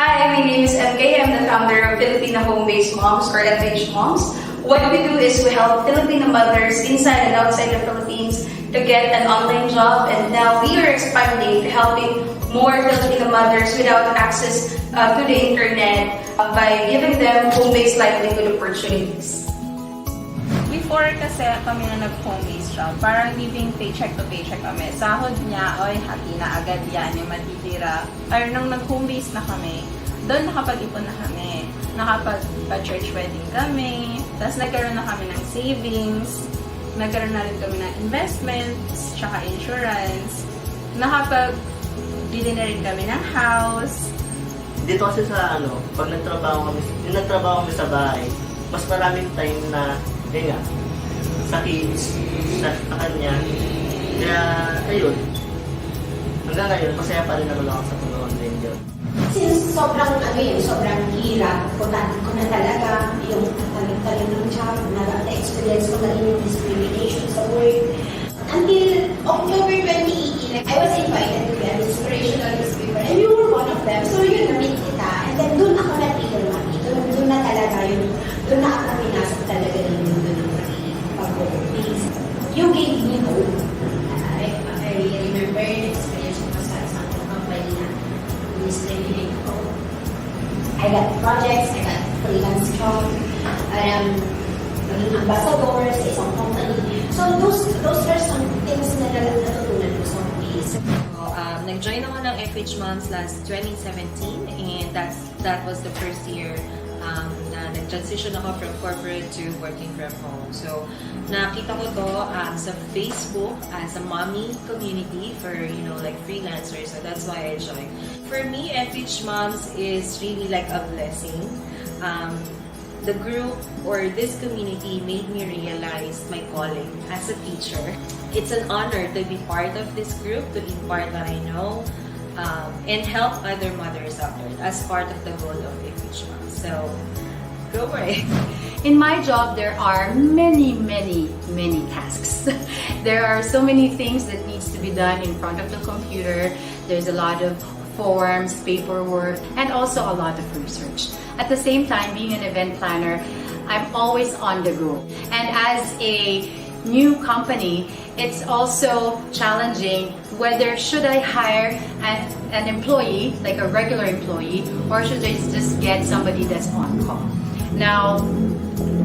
Hi, my name is MK. I'm the founder of Filipino Home-Based Moms or FH Moms. What we do is we help Filipino mothers inside and outside the Philippines to get an online job, and now we are expanding to helping more Filipino mothers without access to the internet by giving them home-based livelihood opportunities. Before kasi kami na nag-home-based job, parang living paycheck to paycheck kami. Sahod niya, oy, happy na agad yan, yung matitira. Pero nung nag-home-based na kami, doon nakapag-ipon na kami. Nakapag-church wedding kami. Tapos nagkaroon na kami ng savings. Nagkaroon na rin kami ng investments, tsaka insurance. Nakapag-bili na rin kami ng house. Dito kasi sa pag nagtrabaho kami sa bahay, mas maraming time na sa kids, sa kanya. Kaya, ayun. Hanggang ngayon, masaya pa rin naman ako sa pag-online yun. Since sobrang hirap ko na talaga yung talag-talag ng job, na-experience ko na rin yung discrimination sa work. Until October 2018, I was invited to be an inspirational speaker and you were one of them. So yun, na-meet kita. And then doon ako na-trigger, mami. Doon na talaga yung, doon na ako pinasok talaga yung mundo ng pag-work. You gave me hope. I really remember yung experience ko sa isang company na discriminate ko. I got projects, I got freelance job, naging ambassador sa isang company. So those are some things na natutunan ko sa office. Nag-join ako ng FH Moms last 2017 and that was the first year na nag-transition ako from corporate to working from home. So, nakita ko to sa Facebook as a mommy community for, like freelancers. So, that's why I joined. For me, FH Moms is really like a blessing. The group or this community made me realize my calling as a teacher. It's an honor to be part of this group, to impart what I know, and help other mothers out there as part of the goal of FH Moms. So, go for it. In my job, there are many tasks. There are so many things that needs to be done in front of the computer. There's a lot of forms, paperwork, and also a lot of research. At the same time, being an event planner, I'm always on the go. And as a new company, it's also challenging whether should I hire an employee, like a regular employee, or should I just get somebody that's on call. Now,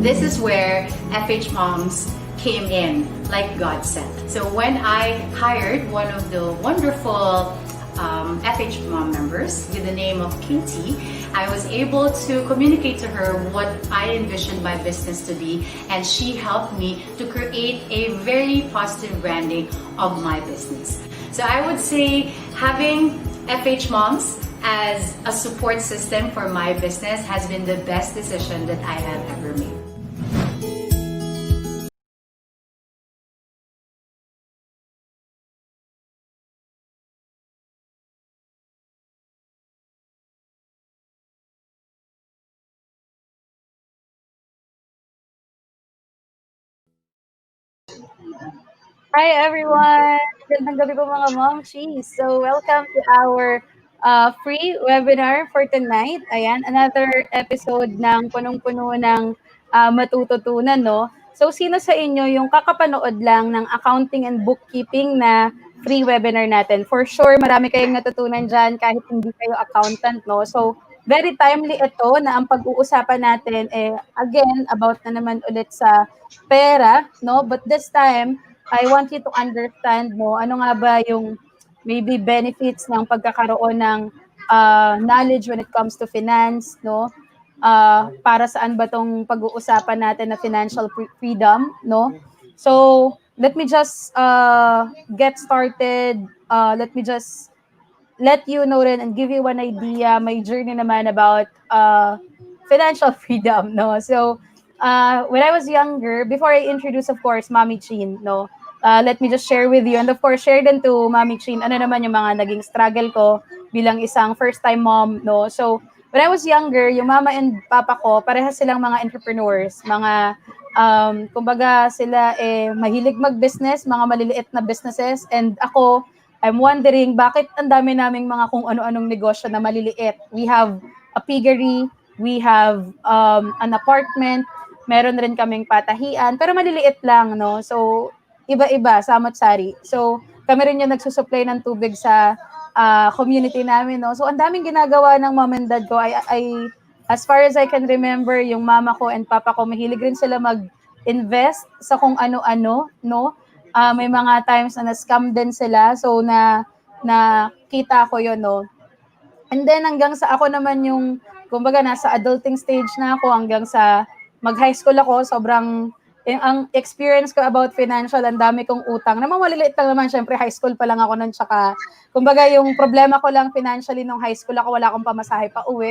this is where FH Moms came in, like God said. So when I hired one of the wonderful FH Mom members with the name of Katie, I was able to communicate to her what I envisioned my business to be, and she helped me to create a very positive branding of my business. So I would say having FH Moms as a support system for my business has been the best decision that I have ever made. Hi everyone! Magandang gabi po mga momshies. So welcome to our free webinar for tonight. Ayan, another episode ng punong-puno ng matututunan, no? So sino sa inyo yung kakapanood lang ng accounting and bookkeeping na free webinar natin? For sure, marami kayong natutunan dyan kahit hindi kayo accountant, no? So very timely ito na ang pag-uusapan natin again about na naman ulit sa pera, no? But this time, I want you to understand mo ano nga ba yung maybe benefits ng pagkakaroon ng knowledge when it comes to finance, no? Para saan ba tong pag-uusapan natin na financial freedom, no? So, let me just get started. Let me just let you know rin and give you one idea, my journey naman about financial freedom, no? So, when I was younger, before I introduce, of course, Mami Chin, no? Let me just share with you, and of course, share din to Mami Chin, ano naman yung mga naging struggle ko bilang isang first-time mom, no? So, when I was younger, yung mama and papa ko, parehas silang mga entrepreneurs, mga, kumbaga sila mahilig mag-business, mga maliliit na businesses, and ako, I'm wondering bakit ang dami naming mga kung ano-anong negosyo na maliliit. We have a piggery, we have an apartment, meron rin kaming patahian, pero maliliit lang, no? So, iba-iba, samot-sari. So, kami rin yung nagsusupply ng tubig sa community namin, no? So, ang daming ginagawa ng mom and dad ko. As far as I can remember, yung mama ko and papa ko, mahilig rin sila mag-invest sa kung ano-ano, no? May mga times na na-scam din sila. So, na kita ko yun, no? And then hanggang sa ako naman yung, kumbaga nasa adulting stage na ako hanggang sa mag-high school ako, sobrang, ang experience ko about financial, ang dami kong utang. Naman maliliit lang naman, syempre high school pa lang ako nun, tsaka, kumbaga yung problema ko lang financially nung high school ako, wala akong pamasahe pa uwi.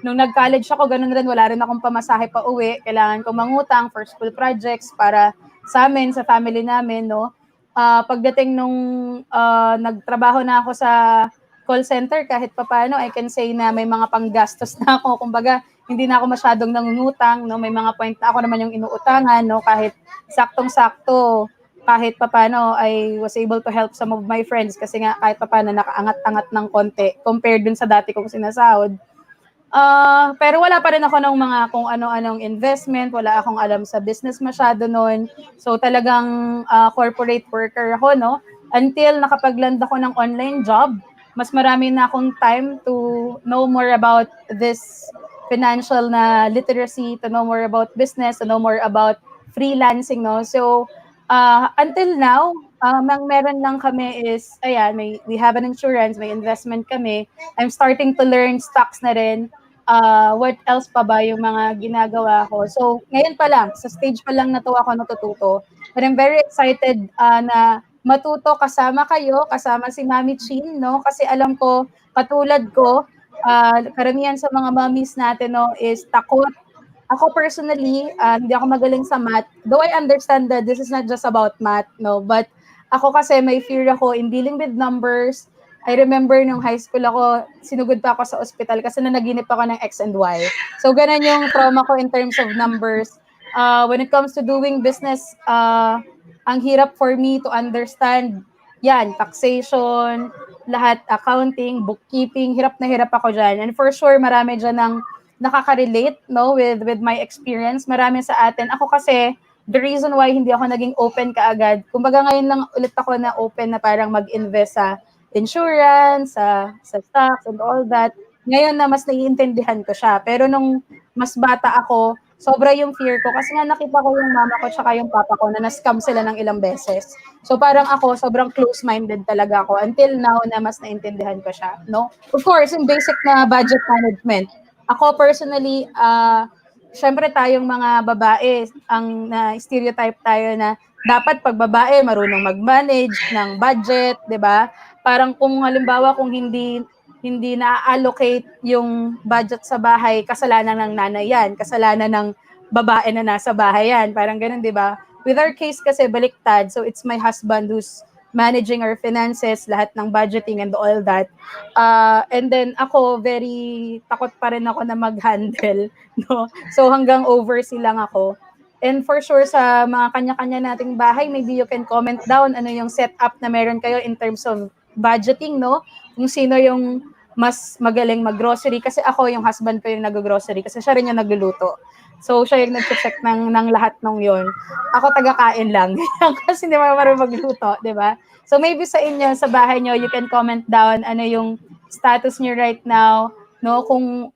Nung nag-college ako, ganun rin, wala rin akong pamasahe pa uwi. Kailangan kong mangutang for school projects para sa amin, sa family namin, no? Pagdating nung nagtrabaho na ako sa call center, kahit papaano, I can say na may mga panggastos na ako. Kumbaga, hindi na ako masyadong nangungutang, no? May mga point na ako naman yung inuutangan, no? Kahit saktong-sakto, kahit papaano, I was able to help some of my friends kasi nga kahit papaano nakaangat-angat ng konti compared dun sa dati kong sinasahod. Pero wala pa rin ako ng mga kung ano-anong investment, wala akong alam sa business masyado noon. So talagang corporate worker ako, no? Until nakapag-land ako ng online job, mas marami na akong time to know more about this financial na literacy, to know more about business, to know more about freelancing, no? So until now, ang meron lang kami is, ayan, we have an insurance, may investment kami. I'm starting to learn stocks na rin. What else pa ba yung mga ginagawa ko. So, ngayon pa lang, sa stage pa lang na to ako natututo. But I'm very excited na matuto kasama kayo, kasama si Mami Chin, no? Kasi alam ko, katulad ko, karamihan sa mga mommies natin, no, is takot. Ako personally, hindi ako magaling sa math. Though I understand that this is not just about math, no? But ako kasi may fear ako in dealing with numbers. I remember nung high school ako, sinugod pa ako sa ospital kasi nanaginip ako ng X and Y. So, ganun yung trauma ko in terms of numbers. When it comes to doing business, ang hirap for me to understand yan, taxation, lahat, accounting, bookkeeping, hirap na hirap ako dyan. And for sure, marami dyan ng nakaka-relate, no, with my experience. Marami sa atin. Ako kasi, the reason why hindi ako naging open kaagad, kumbaga ngayon lang ulit ako na open na parang mag-invest sa insurance, sa stocks and all that. Ngayon na mas naiintindihan ko siya. Pero nung mas bata ako, sobra yung fear ko kasi nga nakita ko yung mama ko tsaka yung papa ko na na-scam sila ng ilang beses. So parang ako, sobrang close-minded talaga ako until now na mas naintindihan ko siya, no? Of course, yung basic na budget management. Ako personally, syempre tayong mga babae, ang na-stereotype tayo na dapat pag babae marunong mag-manage ng budget, 'di ba? Parang kung halimbawa kung hindi na-allocate yung budget sa bahay, kasalanan ng nanay yan, kasalanan ng babae na nasa bahay yan. Parang ganun, 'di ba? With our case kasi baliktad, so it's my husband who's managing our finances, lahat ng budgeting and all that. And then ako, very takot pa rin ako na mag-handle, no? So hanggang oversee lang ako. And for sure, sa mga kanya-kanya nating bahay, maybe you can comment down ano yung setup na meron kayo in terms of budgeting, no? Kung sino yung mas magaling mag-grocery. Kasi ako, yung husband ko yung nag-grocery kasi siya rin yung nagluluto. So, siya yung nag-check ng lahat ng yon. Ako, taga-kain lang. Kasi hindi mo marunong magluto, di ba? So, maybe sa inyo, sa bahay nyo, you can comment down ano yung status nyo right now, no? Kung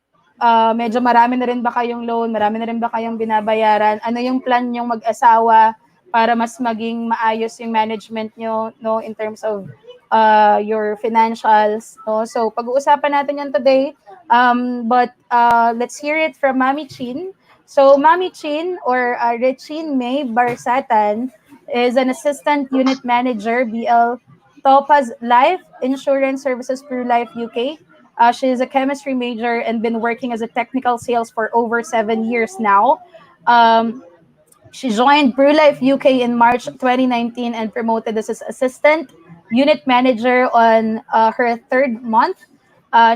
medyo marami na rin ba kayong loan, marami na rin ba kayong binabayaran, ano yung plan nyong mag-asawa para mas maging maayos yung management nyo, no, in terms of your financials, no? So pag-uusapan natin yan today, but let's hear it from Mami Chin. So Mami Chin, or Retchin Mae Barsatan, is an assistant unit manager, BL Topaz Life Insurance Services Pru Life UK. She is a chemistry major and been working as a technical sales for over 7 years now. She joined Pru Life UK in March 2019 and promoted as assistant unit manager on her third month.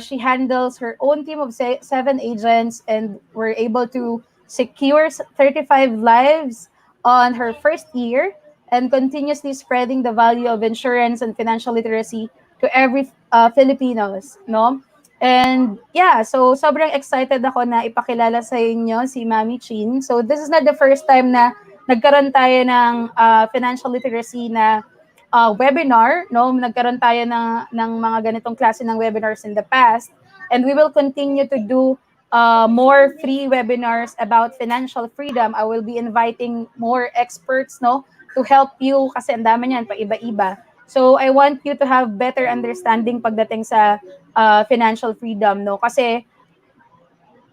She handles her own team of 7 agents and were able to secure 35 lives on her first year. and continuously spreading the value of insurance and financial literacy to every Filipinos, no? And yeah, so sobrang excited ako na ipakilala sa inyo si Mami Chin. So this is not the first time na nagkaroon tayo ng financial literacy na webinar, no? Nagkaroon tayo ng mga ganitong klase ng webinars in the past. And we will continue to do more free webinars about financial freedom. I will be inviting more experts, no, to help you kasi ang dami niyan, pa iba-iba. So I want you to have better understanding pagdating sa financial freedom, no? Kasi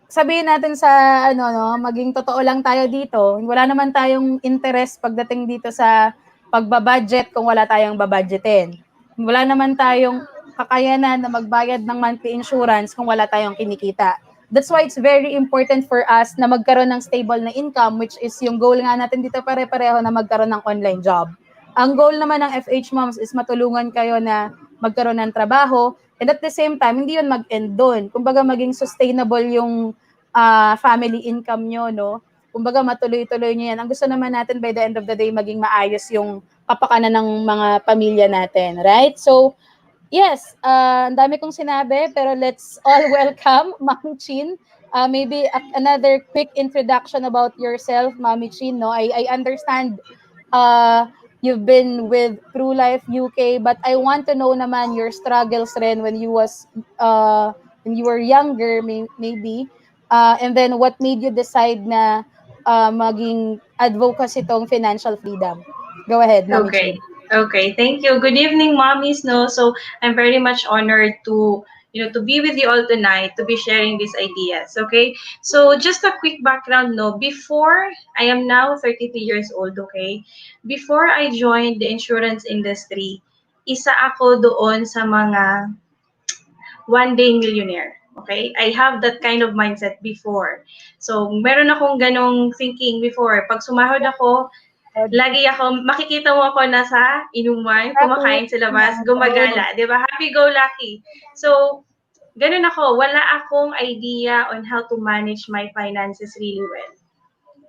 sabihin natin sa ano no, maging totoo lang tayo dito. Wala naman tayong interest pagdating dito sa pagbabudget kung wala tayong babudgetin. Wala naman tayong kakayanan na magbayad ng monthly insurance kung wala tayong kinikita. That's why it's very important for us na magkaroon ng stable na income, which is yung goal nga natin dito pare-pareho na magkaroon ng online job. Ang goal naman ng FH Moms is matulungan kayo na magkaroon ng trabaho, and at the same time, hindi yun mag-end doon. Kumbaga maging sustainable yung family income nyo, no? Kumbaga matuloy-tuloy nyo yan. Ang gusto naman natin by the end of the day, maging maayos yung kapakanan ng mga pamilya natin, right? So, yes, ang dami kong sinabi, pero let's all welcome Mami Chin. Maybe another quick introduction about yourself, Mami Chin, no? I understand you've been with Pru Life UK, but I want to know naman your struggles rin when you were younger, maybe, and then what made you decide na maging advocacy tong financial freedom. Go ahead, Mami Okay. Chin. Okay. Thank you. Good evening, mommies. No, so I'm very much honored to to be with you all tonight to be sharing these ideas. Okay. So just a quick background. No, before I am now 33 years old. Okay. Before I joined the insurance industry, isa ako doon sa mga one-day millionaire. Okay? I have that kind of mindset before. So, meron akong ganong thinking before. Pag sumahod ako, lagi ako, makikita mo ako nasa inuman, kumakain sa labas, gumagala, di ba? Happy-go-lucky. So, ganun ako. Wala akong idea on how to manage my finances really well.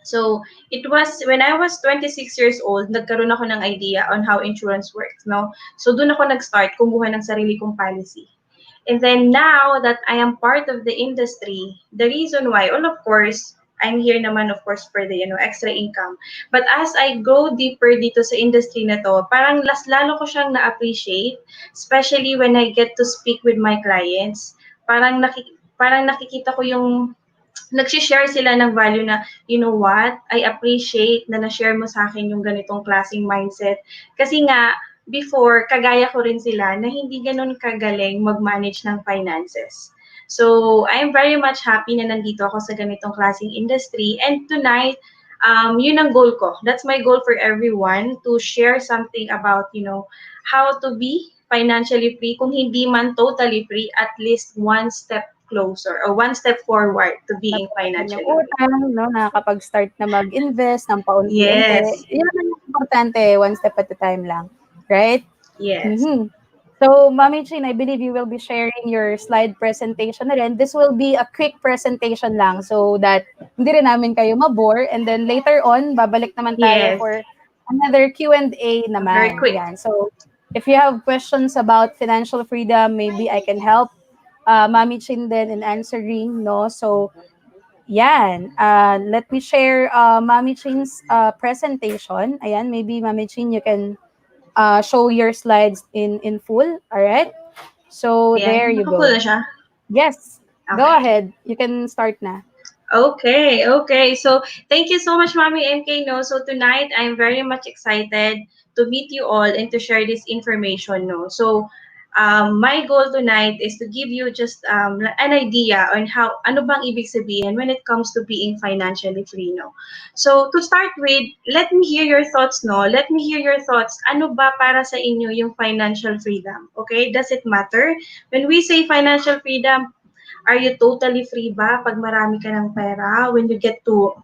So, it was, when I was 26 years old, nagkaroon ako ng idea on how insurance works, no? So, doon ako nag-start kumuha ng sarili kong policy. And then now that I am part of the industry, the reason why, well, of course, I'm here naman, of course, for the, extra income. But as I go deeper dito sa industry na to, parang lalo ko siyang na-appreciate, especially when I get to speak with my clients. Parang nakikita ko yung nag-share sila ng value na, you know what, I appreciate na na-share mo sa akin yung ganitong klaseng mindset. Kasi nga, before, kagaya ko rin sila na hindi ganun kagaling mag-manage ng finances. So, I'm very much happy na nandito ako sa ganitong klaseng industry. And tonight, yun ang goal ko. That's my goal for everyone, to share something about, how to be financially free. Kung hindi man totally free, at least one step closer or one step forward to being financially Yung free. utang, no, nakakapag-start na mag-invest ng paunti-unti. Yes. Yun ang importante, one step at a time lang. Right? Yes. Mm-hmm. So, Mami Chin, I believe you will be sharing your slide presentation na rin. This will be a quick presentation lang so that hindi rin namin kayo mabore. And then later on, babalik naman tayo Yes. for another Q&A naman. Very quick. Yan. So, if you have questions about financial freedom, maybe I can help Mami Chin then in answering, no? So, yan. Let me share Mami Chin's presentation. Ayan, maybe Mami Chin, you can show your slides in full. All right. So Ayan, there you go. nakapull na siya? Yes. Go Okay. ahead. You can start na. Okay. So thank you so much, Mommy MK. No, so tonight I'm very much excited to meet you all and to share this information. No, so my goal tonight is to give you just an idea on how ano bang ibig sabihin when it comes to being financially free. No, so to start with, let me hear your thoughts. No, let me hear your thoughts. Ano ba para sa inyo yung financial freedom? Okay, does it matter when we say financial freedom? Are you totally free ba pag marami ka ng pera? When you get to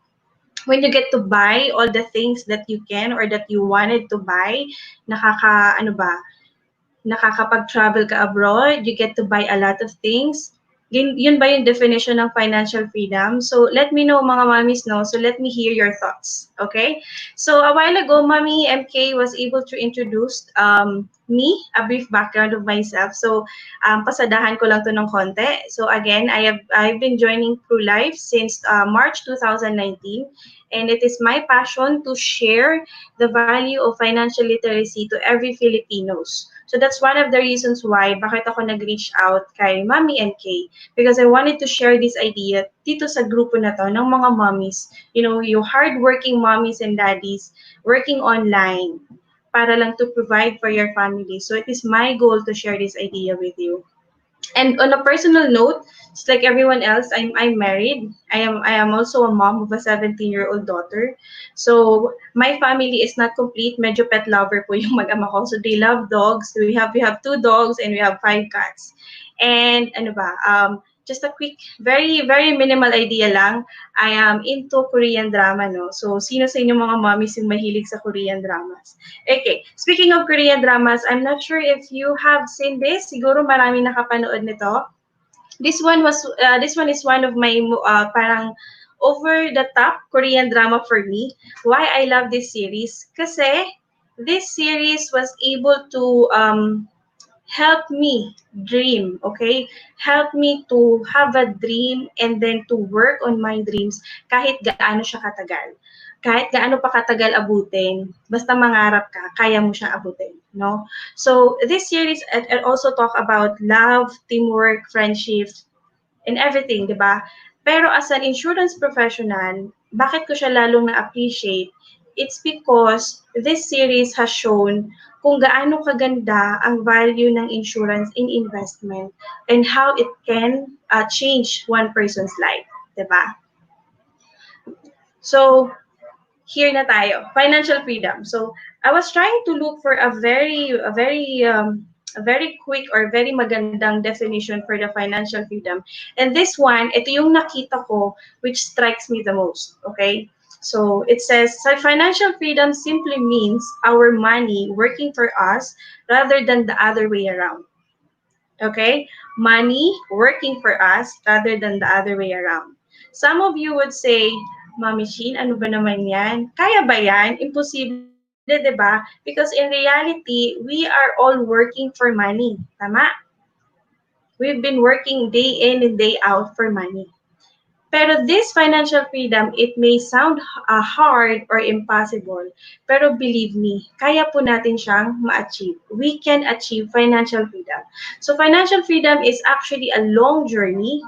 buy all the things that you can or that you wanted to buy, nakakapag-travel ka abroad, you get to buy a lot of things. Yun ba yung definition ng financial freedom? So let me know, mga mommies, no? So let me hear your thoughts, okay? So a while ago, Mommy MK was able to introduce me, a brief background of myself. So pasadahan ko lang to ng konti. So again, I've been joining Pru Life since March 2019, and it is my passion to share the value of financial literacy to every Filipinos. So that's one of the reasons why bakit ako nag-reach out kay Mommy MK, because I wanted to share this idea dito sa grupo na to ng mga mommies, yung hardworking mommies and daddies working online para lang to provide for your family. So it is my goal to share this idea with you. And on a personal note, just like everyone else, I'm married. I am also a mom of a 17-year-old daughter. So my family is not complete. Medyo pet lover po yung mag-ama ko. So they love dogs. We have 2 dogs and we have 5 cats. And ano ba? Just a quick, very very minimal idea lang. I am into Korean drama, no. So sino sa inyo mga mommies yung mahilig sa Korean dramas? Okay, speaking of Korean dramas, I'm not sure if you have seen this. Siguro marami nakapanood nito. This one is one of my parang over the top Korean drama for me. Why I love this series? Kasi this series was able to help me dream, okay? Help me to have a dream and then to work on my dreams kahit gaano siya katagal. Kahit gaano pa katagal abutin, basta mangarap ka, kaya mo siyang abutin, no? So, this series it also talk about love, teamwork, friendship, and everything, di ba? Pero as an insurance professional, bakit ko siya lalong na-appreciate? It's because this series has shown kung gaano kaganda ang value ng insurance in investment and how it can change one person's life, di ba? So, here na tayo, financial freedom. So, I was trying to look for a very quick or very magandang definition for the financial freedom. And this one, ito yung nakita ko which strikes me the most, okay? So, it says, so financial freedom simply means our money working for us rather than the other way around. Okay? Money working for us rather than the other way around. Some of you would say, Mami Shin, ano ba naman yan? Kaya ba yan? Imposible, di ba? Because in reality, we are all working for money. Tama? We've been working day in and day out for money. Pero this financial freedom, it may sound hard or impossible, pero believe me, kaya po natin siyang ma-achieve. We can achieve financial freedom. So financial freedom is actually a long journey.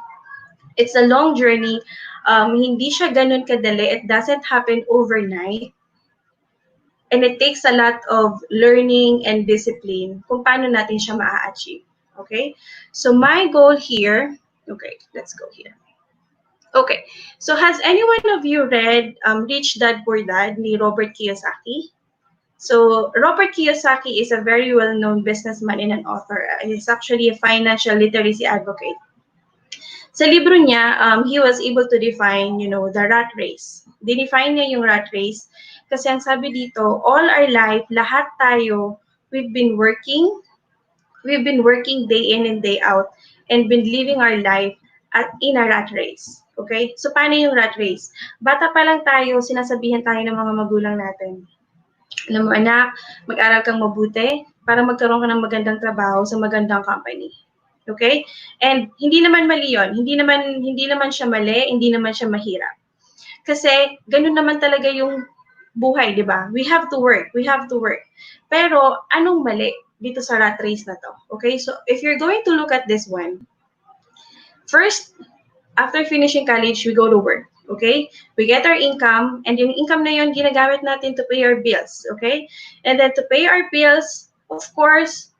It's a long journey. Hindi siya ganun kadali. It doesn't happen overnight. And it takes a lot of learning and discipline kung paano natin siya ma-achieve. Okay? So my goal here, okay, let's go here. Okay, so has any one of you read Rich Dad Poor Dad ni Robert Kiyosaki? So Robert Kiyosaki is a very well-known businessman and an author. He's actually a financial literacy advocate. Sa libro niya, he was able to define, the rat race. Dinefine niya yung rat race kasi ang sabi dito, all our life, lahat tayo, we've been working day in and day out and been living our life in a rat race. Okay? So, paano yung rat race? Bata pa lang tayo, sinasabihan tayo ng mga magulang natin. Alam mo, anak, mag-aral kang mabuti para magkaroon ka ng magandang trabaho sa magandang company. Okay? And hindi naman mali yun. Hindi naman siya mali, hindi naman siya mahirap. Kasi, ganun naman talaga yung buhay, di ba? We have to work. Pero, anong mali dito sa rat race na to? Okay? So, if you're going to look at this one, first, after finishing college, we go to work, okay? We get our income, and yung income na yun, ginagamit natin to pay our bills, okay? And then to pay our bills, of course,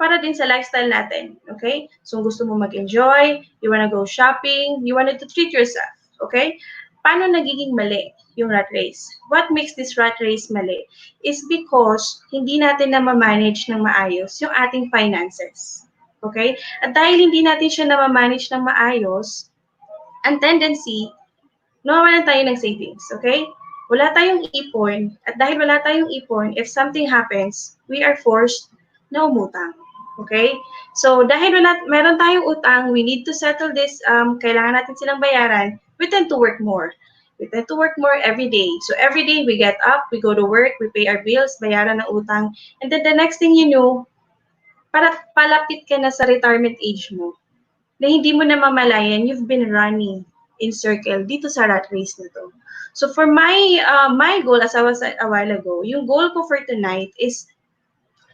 para din sa lifestyle natin, okay? So, gusto mo mag-enjoy, you wanna go shopping, you wanted to treat yourself, okay? Paano nagiging mali yung rat race? What makes this rat race mali is because hindi natin na ma-manage ng maayos yung ating finances, okay? At dahil hindi natin siya na ma-manage ng maayos, ang tendency, nawawalan tayo ng savings, okay? Wala tayong ipon, at dahil wala tayong ipon, if something happens, we are forced na umutang. Okay? So, dahil meron tayong utang, we need to settle this, kailangan natin silang bayaran, we tend to work more. We tend to work more every day. So, every day we get up, we go to work, we pay our bills, bayaran ng utang, and then the next thing you know, palapit ka na sa retirement age mo, na hindi mo na mamalayan, you've been running in circle dito sa rat race na to. So, for my goal, as I was a while ago, yung goal ko for tonight is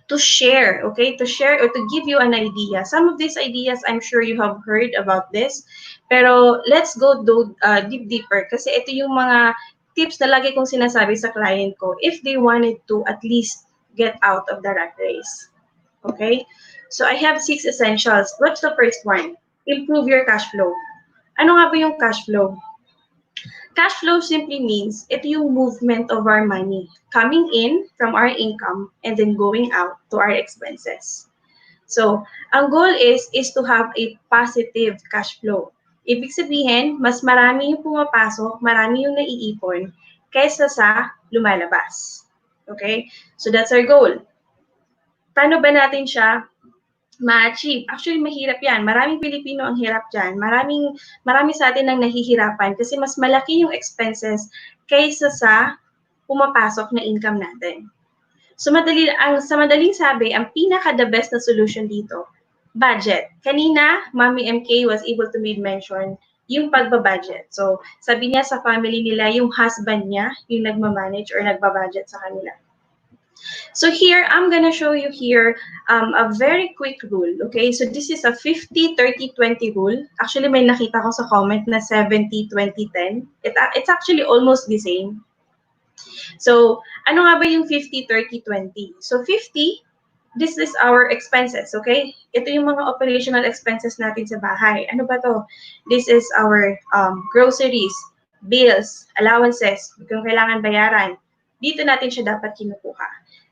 to share, okay? To share or to give you an idea. Some of these ideas, I'm sure you have heard about this. Pero let's go deeper kasi ito yung mga tips na lagi kong sinasabi sa client ko if they wanted to at least get out of the rat race. Okay? So I have 6 essentials. What's the first one? Improve your cash flow. Ano nga ba yung cash flow? Cash flow simply means ito yung movement of our money coming in from our income and then going out to our expenses. So, ang goal is to have a positive cash flow. Ibig sabihin, mas marami yung pumapasok, marami yung naiipon kaysa sa lumalabas. Okay? So, that's our goal. Paano ba natin siya ma-achieve? Actually, mahirap yan. Maraming Pilipino ang hirap dyan. Marami sa atin ang nahihirapan kasi mas malaki yung expenses kaysa sa pumapasok na income natin. So, sa madaling sabi, ang pinaka-the best na solution dito, budget. Kanina, Mami MK was able to make mention yung pagbabudget. So, sabi niya sa family nila, yung husband niya, yung nagmamanage or nagbabudget sa kanila. So here, I'm gonna show you here a very quick rule, okay? So this is a 50-30-20 rule. Actually, may nakita ko sa comment na 70-20-10. It's actually almost the same. So, ano nga ba yung 50-30-20? So 50, this is our expenses, okay? Ito yung mga operational expenses natin sa bahay. Ano ba to? This is our groceries, bills, allowances, kung kailangan bayaran. Dito natin siya dapat kinukuha.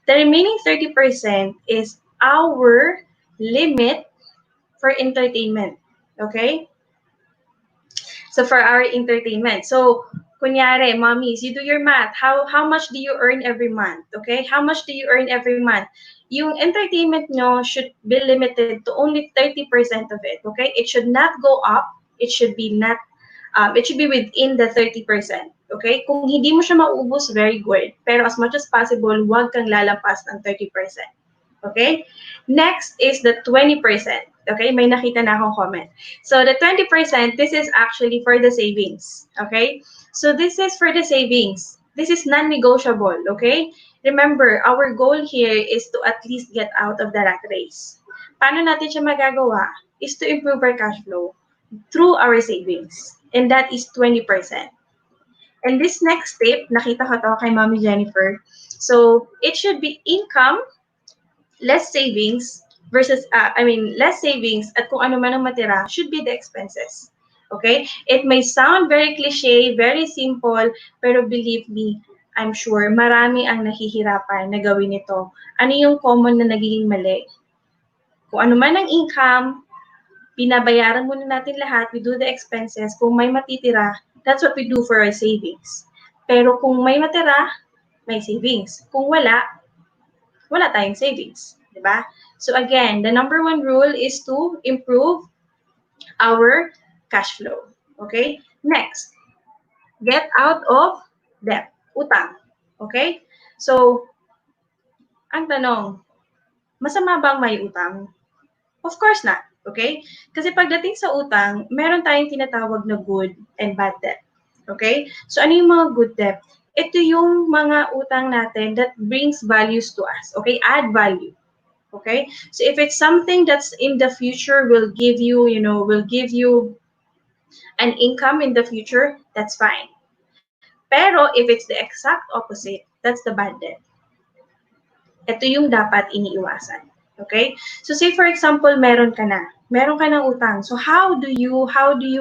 The remaining 30% is our limit for entertainment. Okay? So, for our entertainment. So, kunyari, mommies, you do your math. How much do you earn every month? Okay? How much do you earn every month? Yung entertainment nyo should be limited to only 30% of it. Okay? It should not go up. It should be within the 30%. Okay? Kung hindi mo siya maubos, very good. Pero as much as possible, huwag kang lalampas ng 30%. Okay? Next is the 20%. Okay? May nakita na akong comment. So the 20%, this is actually for the savings. Okay? So this is for the savings. This is non-negotiable. Okay? Remember, our goal here is to at least get out of the rat race. Paano natin siya magagawa? Is to improve our cash flow through our savings. And that is 20%. And this next tip, nakita ko to kay Mommy Jennifer. So, it should be income, less savings, less savings at kung ano man ang matira should be the expenses. Okay? It may sound very cliche, very simple, pero believe me, I'm sure marami ang nahihirapan na gawin ito. Ano yung common na nagiging mali? Kung ano man ang income, binabayaran muna natin lahat, we do the expenses. Kung may matitira, that's what we do for our savings. Pero kung may matira, may savings. Kung wala, wala tayong savings. Diba? So again, the number 1 rule is to improve our cash flow. Okay? Next, get out of debt. Utang. Okay? So, ang tanong, masama bang may utang? Of course not. Okay? Kasi pagdating sa utang, meron tayong tinatawag na good and bad debt. Okay? So, ano yung mga good debt? Ito yung mga utang natin that brings values to us. Okay? Add value. Okay? So, if it's something that's in the future will give you an income in the future, that's fine. Pero, if it's the exact opposite, that's the bad debt. Ito yung dapat iniiwasan. Okay? So say for example, meron ka ng utang. So how do you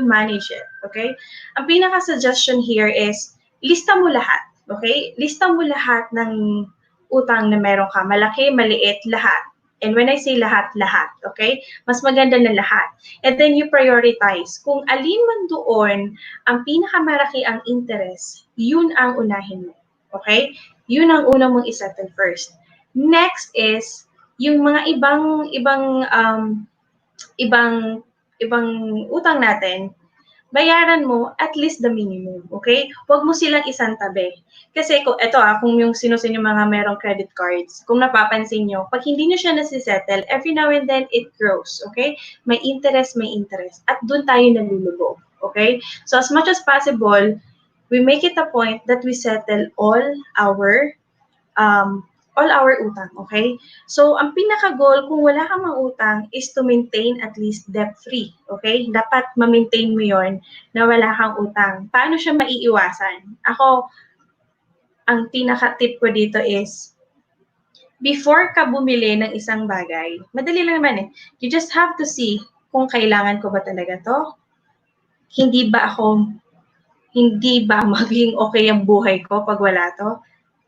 manage it? Okay? Ang pinaka-suggestion here is lista mo lahat. Okay? Lista mo lahat ng utang na meron ka. Malaki, maliit, lahat. And when I say lahat, okay? Mas maganda na lahat. And then you prioritize. Kung alin man doon ang pinakamalaki ang interest, yun ang unahin mo. Okay? Yun ang una mong isettle first. Next is yung mga ibang ibang utang natin, bayaran mo at least the minimum, okay? Huwag mo silang isang tabi. Kasi kung yung sino sa inyo mga merong credit cards, kung napapansin nyo, pag hindi nyo siya nasisettle, every now and then it grows, okay? May interest. At dun tayo nalulubog, okay? So as much as possible, we make it a point that we settle um, all our utang, okay? So, ang pinaka-goal kung wala kang mga utang is to maintain at least debt-free, okay? Dapat ma-maintain mo yon na wala kang utang. Paano siya maiiwasan? Ako, ang pinaka-tip ko dito is, before ka bumili ng isang bagay, madali lang naman eh. You just have to see kung kailangan ko ba talaga to? Hindi ba maging okay ang buhay ko pag wala to?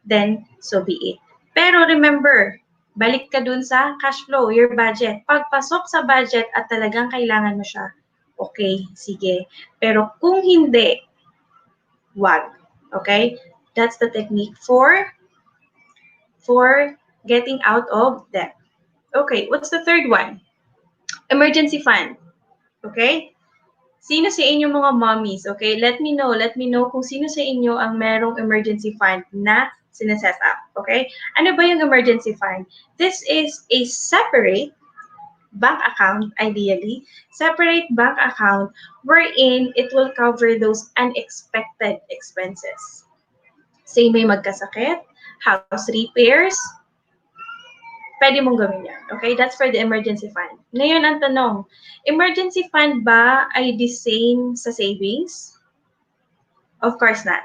Then, so be it. Pero remember, balik ka dun sa cash flow, your budget. Pagpasok sa budget at talagang kailangan mo siya, okay, sige. Pero kung hindi, wag. Okay? That's the technique for getting out of debt. Okay, what's the third one? Emergency fund. Okay? Sino sa inyo mga mommies, okay? Let me know kung sino sa inyo ang merong emergency fund na sineset up, okay? Ano ba yung emergency fund? This is a separate bank account, ideally, separate bank account wherein it will cover those unexpected expenses. Say may magkasakit, house repairs, pwede mong gawin yan. Okay? That's for the emergency fund. Ngayon, ang tanong, emergency fund ba ay the same sa savings? Of course not.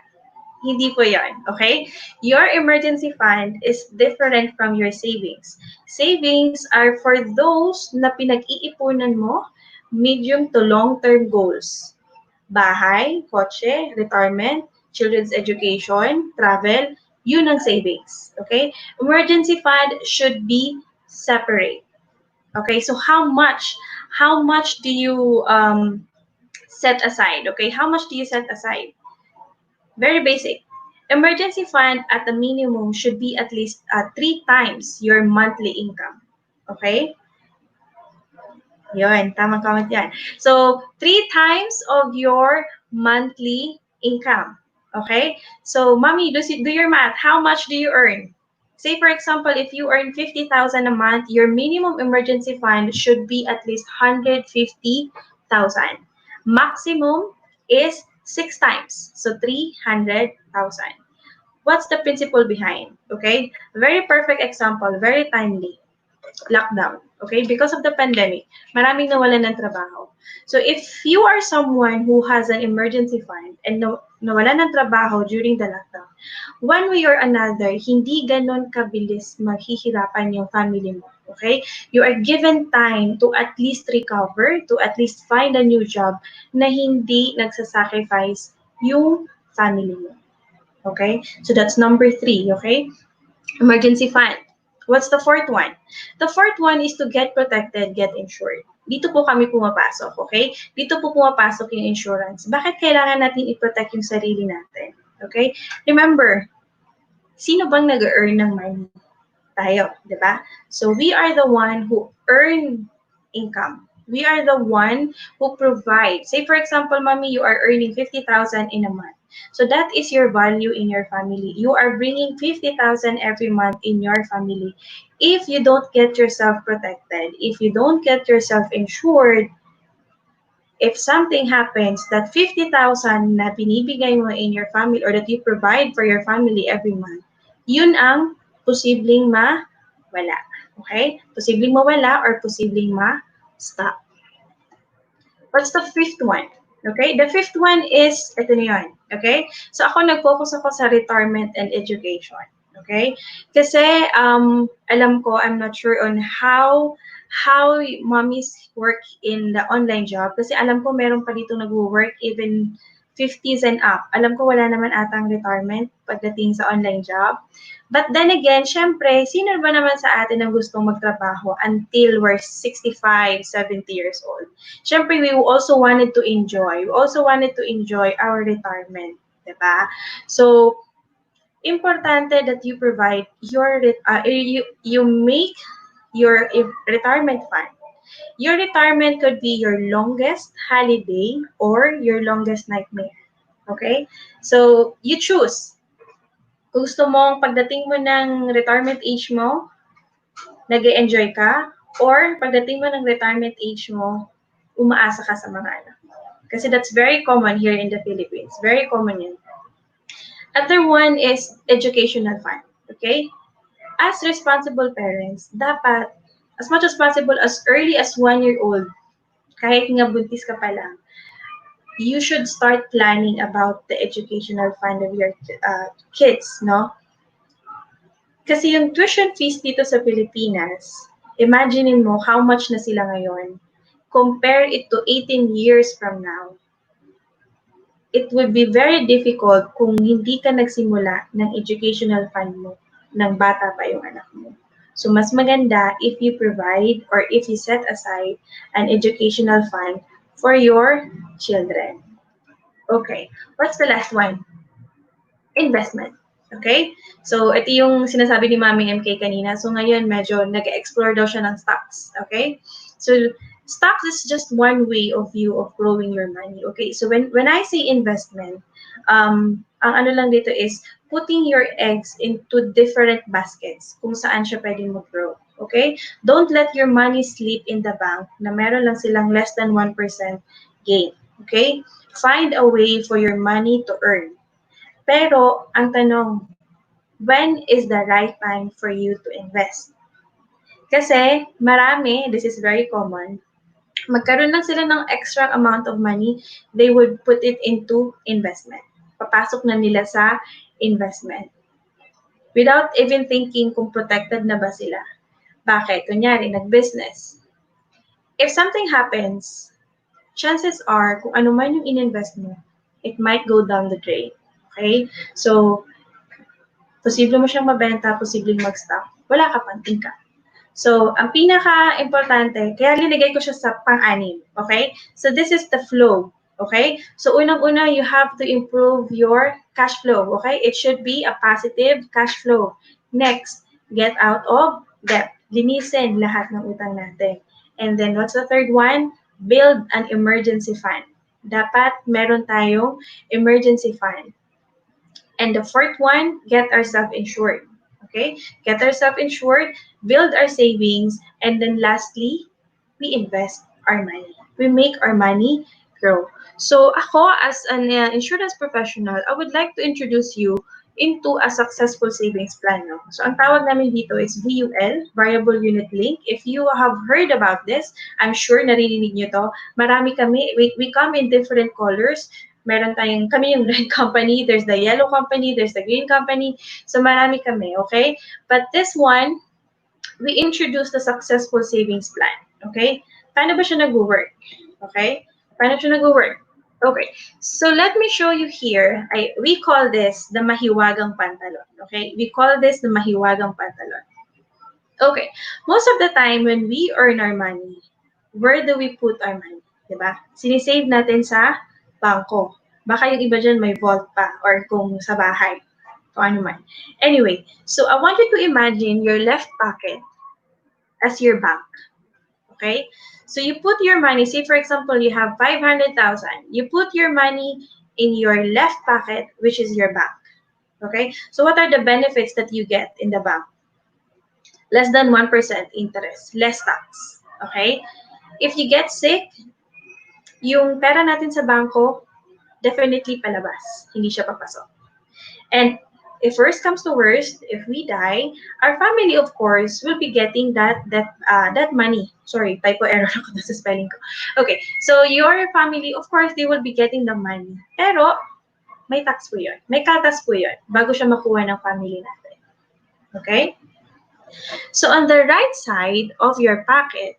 Hindi po yan. Okay? Your emergency fund is different from your savings. Savings are for those na pinag-iipunan mo, medium to long-term goals. Bahay, kotse, retirement, children's education, travel, yun ang savings. Okay? Emergency fund should be separate. Okay? So how much do you set aside? Okay? How much do you set aside? Very basic. Emergency fund at the minimum should be at least 3 times your monthly income. Okay? Yun, tamang comment yan. So, 3 times of your monthly income. Okay? So, mommy, do your math. How much do you earn? Say, for example, if you earn 50,000 a month, your minimum emergency fund should be at least 150,000. Maximum is 6 times. So, 300,000. What's the principle behind? Okay? Very perfect example, very timely. Lockdown. Okay? Because of the pandemic, maraming nawalan ng trabaho. So if you are someone who has an emergency fund and nawalan ng trabaho during the lockdown, one way or another, hindi ganon kabilis maghihirapan yung family mo. Okay? You are given time to at least recover, to at least find a new job na hindi nagsasacrifice yung family mo. Okay? So that's number 3. Okay? Emergency fund. What's the fourth one? The fourth one is to get protected, get insured. Dito po kami pumapasok, okay? Dito po pumapasok yung insurance. Bakit kailangan natin i-protect yung sarili natin? Okay? Remember, sino bang nag-earn ng money? Tayo, di ba? So we are the one who earn income. We are the one who provide. Say for example, mommy, you are earning 50,000 in a month. So that is your value in your family. You are bringing 50,000 every month in your family. If you don't get yourself protected, if you don't get yourself insured, if something happens, that 50,000 na binibigay mo in your family or that you provide for your family every month, yun ang posibleng mawala. Okay? Posibleng mawala or posibleng ma-stop. What's the fifth one? Okay? The fifth one is, ito na yun. Okay? So ako, nag-focus ako sa retirement and education. Okay? Kasi, alam ko, I'm not sure on how mommies work in the online job. Kasi alam ko, meron pa dito nag-work even 50s and up. Alam ko, wala naman atang retirement pagdating sa online job. But then again, syempre, sino ba naman sa atin ang gustong magtrabaho until we're 65, 70 years old? Syempre, we also wanted to enjoy. We also wanted to enjoy our retirement. Diba? So, importante that you provide your, you make your retirement fund. Your retirement could be your longest holiday or your longest nightmare. Okay? So, you choose. Gusto mong pagdating mo ng retirement age mo, nag-enjoy ka, or pagdating mo ng retirement age mo, umaasa ka sa mga anak mo. Kasi that's very common here in the Philippines. Very common yun. Other one is educational fund. Okay? As responsible parents, dapat, as much as possible, as early as 1 year old, kahit nga buntis ka pa lang, you should start planning about the educational fund of your kids, no? Kasi yung tuition fees dito sa Pilipinas, imaginein mo how much na sila ngayon. Compare it to 18 years from now. It would be very difficult kung hindi ka nagsimula ng educational fund mo ng bata pa yung anak mo. So mas maganda if you provide or if you set aside an educational fund for your children. Okay, what's the last one? Investment. Okay? So, ito yung sinasabi ni Mami MK kanina. So, ngayon, medyo nag-explore daw siya ng stocks. Okay? So, stocks is just one way of view of growing your money. Okay? So, when I say investment, ang ano lang dito is putting your eggs into different baskets kung saan siya pwedeng mag-grow. Okay? Don't let your money sleep in the bank na meron lang silang less than 1% gain. Okay? Find a way for your money to earn. Pero, ang tanong, when is the right time for you to invest? Kasi, marami, this is very common, magkaroon lang sila ng extra amount of money, they would put it into investment. Papasok na nila sa investment. Without even thinking kung protected na ba sila. Bakit? Kunyari, nag-business. If something happens, chances are, kung ano man yung in-invest mo, it might go down the drain. Okay? So, posible mo siyang mabenta, posibleng mag-stock, wala ka pang income. So, ang pinaka-importante, kaya linagay ko siya sa pang-anim. Okay? So, this is the flow. Okay? So, unang-una, you have to improve your cash flow. Okay? It should be a positive cash flow. Next, get out of debt. Linisin lahat ng utang natin. And then, what's the third one? Build an emergency fund. Dapat meron tayong emergency fund. And the fourth one, get ourselves insured. Okay? Get ourselves insured, build our savings, and then lastly, we invest our money. We make our money grow. So ako, as an insurance professional, I would like to introduce you into a successful savings plan. No? So ang tawag namin dito is VUL, Variable Unit Link. If you have heard about this, I'm sure narinig nyo to. Marami kami, we come in different colors. Meron tayong, kami yung red company, there's the yellow company, there's the green company. So marami kami, okay? But this one, we introduced the successful savings plan, okay? Paano ba siya nag-work? Okay? Paano siya nag-work? Okay. So let me show you here. We call this the mahiwagang pantalon, okay? We call this the mahiwagang pantalon. Okay. Most of the time when we earn our money, where do we put our money? Diba? Sinisave natin sa bangko. Baka yung iba dyan may vault pa or kung sa bahay. Kung ano man. Anyway, so I want you to imagine your left pocket as your bank. Okay? So you put your money, say for example, you have 500,000. You put your money in your left pocket, which is your bank. Okay? So what are the benefits that you get in the bank? Less than 1% interest, less tax. Okay? If you get sick, yung pera natin sa bangko, definitely palabas. Hindi siya papasok. And if worst comes to worst, if we die, our family, of course, will be getting that money. Sorry, typo error ako sa spelling ko. Okay, so your family, of course, they will be getting the money. Pero, may tax po yun. May kaltas po yun bago siya makuha ng family natin. Okay? So, on the right side of your pocket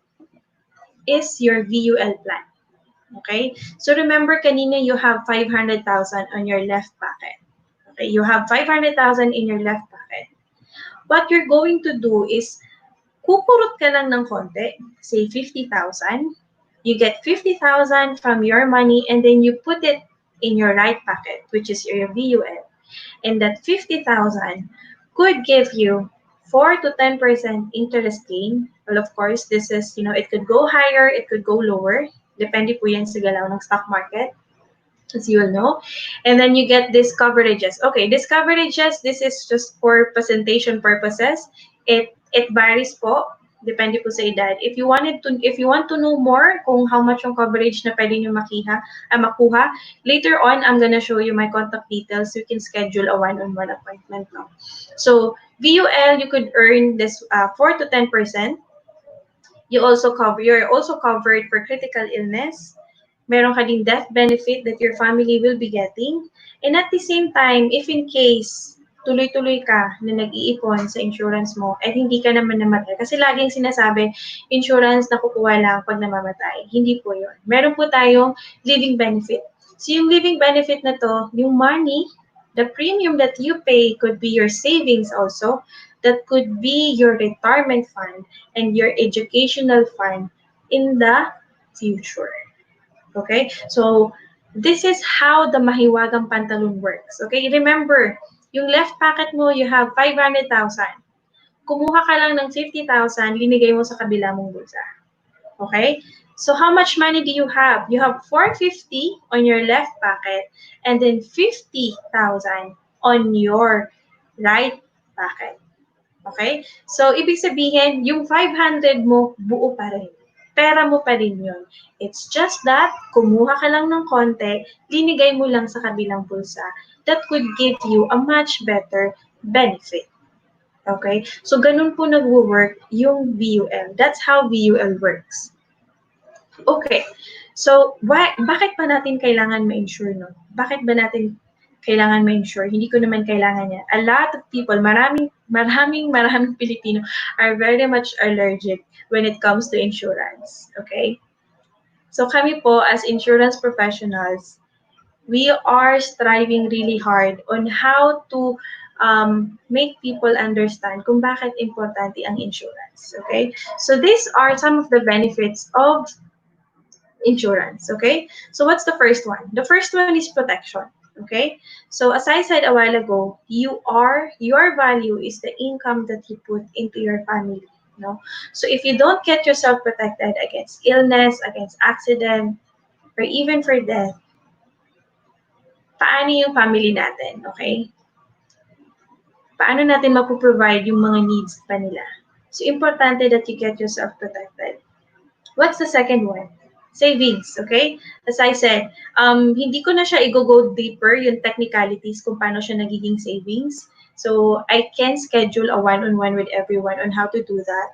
is your VUL plan. Okay? So, remember, kanina you have 500,000 on your left pocket. Okay? You have 500,000 in your left pocket. What you're going to do is, kukurot ka lang ng konti, say 50,000. You get 50,000 from your money and then you put it in your right pocket, which is your VUL. And that 50,000 could give you 4 to 10% interest gain. Well, of course, this is, it could go higher, it could go lower. Depende po yan sa galaw ng stock market, as you all know. And then you get these coverages. Okay, these coverages, this is just for presentation purposes. It varies po. Depende po sa edad. If you want to know more kung how much yung coverage na pwede nyo makuha, later on, I'm gonna show you my contact details. You can schedule a one-on-one appointment now. So, VUL, you could earn this 4 to 10%. You're also covered for critical illness. Meron ka ding death benefit that your family will be getting. And at the same time, if in case tuloy-tuloy ka na nag-iipon sa insurance mo, at hindi ka naman namatay. Kasi laging sinasabi, insurance nakukuha lang pag namamatay. Hindi po yun. Meron po tayong living benefit. So yung living benefit na to, yung money, the premium that you pay could be your savings also. That could be your retirement fund and your educational fund in the future. Okay? So, this is how the mahiwagang pantalon works. Okay? Remember, yung left pocket mo, you have 500,000. Kumuha ka lang ng 50,000, linigay mo sa kabila mong bulsa. Okay? So, how much money do you have? You have 450 on your left pocket and then 50,000 on your right pocket. Okay? So, ibig sabihin, yung 500 mo, buo pa rin. Pera mo pa rin yun. It's just that, kumuha ka lang ng konti, linigay mo lang sa kabilang bulsa. That could give you a much better benefit. Okay? So, ganun po nag-work yung VUL. That's how VUL works. Okay. So, bakit pa natin kailangan ma-insure, no? Bakit ba natin kailangan ma-insure? Hindi ko naman kailangan yan. A lot of people, maraming Filipino are very much allergic when it comes to insurance. Okay? So kami po, as insurance professionals, we are striving really hard on how to make people understand kung bakit importante ang insurance. Okay? So these are some of the benefits of insurance. Okay? So what's the first one? The first one is protection. Okay? So as I said a while ago, your value is the income that you put into your family. No? So if you don't get yourself protected against illness, against accident, or even for death, paano yung family natin? Okay? Paano natin mapoprovide yung mga needs pa nila? So importante that you get yourself protected. What's the second one? Savings, okay? As I said, hindi ko na siya i-go deeper yung technicalities kung paano siya nagiging savings. So, I can schedule a one-on-one with everyone on how to do that.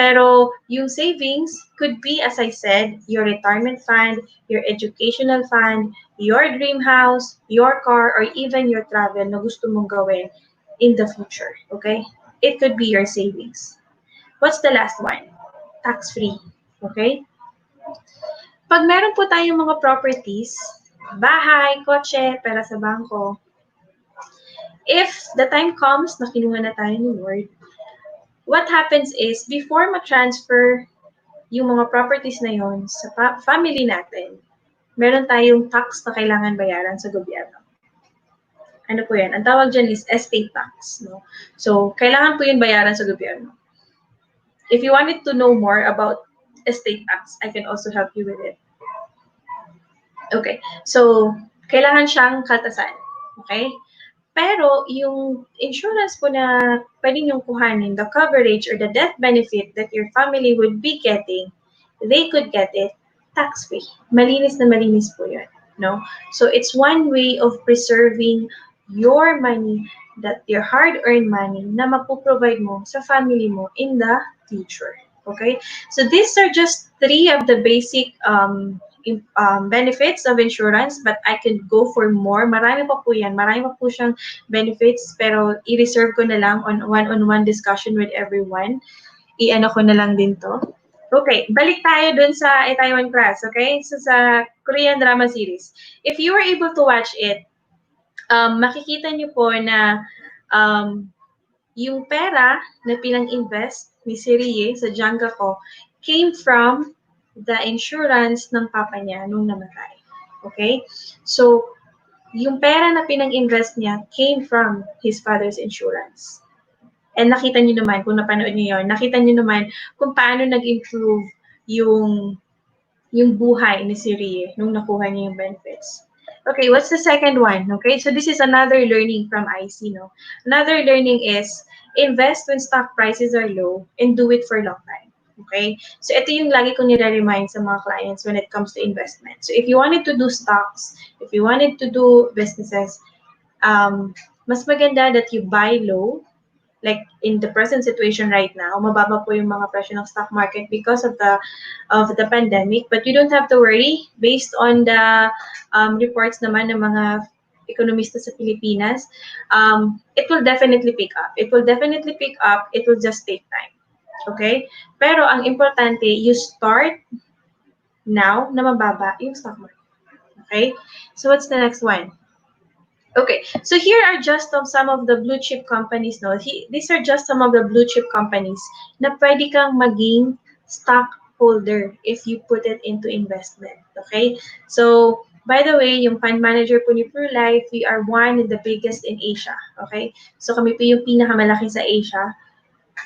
Pero, yung savings could be, as I said, your retirement fund, your educational fund, your dream house, your car, or even your travel na gusto mong gawin in the future, okay? It could be your savings. What's the last one? Tax-free, okay? Pag meron po tayong mga properties, bahay, kotse, pera sa bangko, if the time comes na kinuha na tayo ni Lord, what happens is, before ma-transfer yung mga properties na yon sa family natin, meron tayong tax na kailangan bayaran sa gobyerno. Ano po yan? Ang tawag dyan is estate tax. No? So, kailangan po yun bayaran sa gobyerno. If you wanted to know more about estate tax, I can also help you with it. Okay, so kailangan siyang kaltasan. Okay? Pero yung insurance po na pwede niyong kuhanin, the coverage or the death benefit that your family would be getting, they could get it tax-free. Malinis na malinis po yun. No? So it's one way of preserving your money, that your hard-earned money na mapoprovide mo sa family mo in the future. Okay? So these are just 3 of the basic benefits of insurance, but I can go for more. Marami pa po yan. Marami pa po siyang benefits, pero i-reserve ko na lang on one-on-one discussion with everyone. I-ano ko na lang din to. Okay, balik tayo dun sa Taiwan class, okay? So sa Korean drama series. If you were able to watch it, makikita niyo po na yung pera na pinang-invest ni si Rie sa Jenga ko came from the insurance ng papa niya nung namatay. Okay? So, yung pera na pinang-invest niya came from his father's insurance. And nakita niyo naman, kung napanood niyo yun, nakita niyo naman kung paano nag-improve yung buhay ni si Rie nung nakuha niya yung benefits. Okay, what's the second one? Okay, so this is another learning from IC, no? Another learning is invest when stock prices are low and do it for long time. Okay? So ito yung lagi ko nire-remind sa mga clients when it comes to investment. So if you wanted to do stocks, if you wanted to do businesses, mas maganda that you buy low, like in the present situation right now, mababa po yung mga presyo ng stock market because of the pandemic. But you don't have to worry based on the reports naman ng mga ekonomista sa Pilipinas. It will definitely pick up. It will definitely pick up. It will just take time. Okay? Pero ang importante, you start now na mababa yung stock market. Okay? So what's the next one? Okay, so here are just some of the blue chip companies. No, these are just some of the blue chip companies na pwede kang maging stockholder if you put it into investment. Okay, so by the way, yung fund manager po ni Pru Life, we are one of the biggest in Asia. Okay, so kami po yung pinakamalaki sa Asia,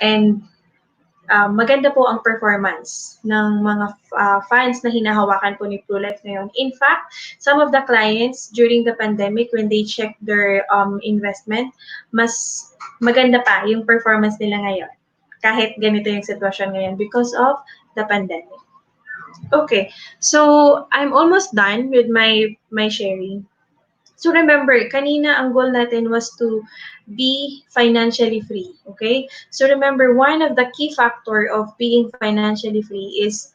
and maganda po ang performance ng mga funds na hinahawakan po ni Pru Life ngayon. In fact, some of the clients during the pandemic, when they check their investment, mas maganda pa yung performance nila ngayon. Kahit ganito yung sitwasyon ngayon because of the pandemic. Okay, so I'm almost done with my sharing. So remember, kanina ang goal natin was to be financially free, okay? So remember, one of the key factor of being financially free is,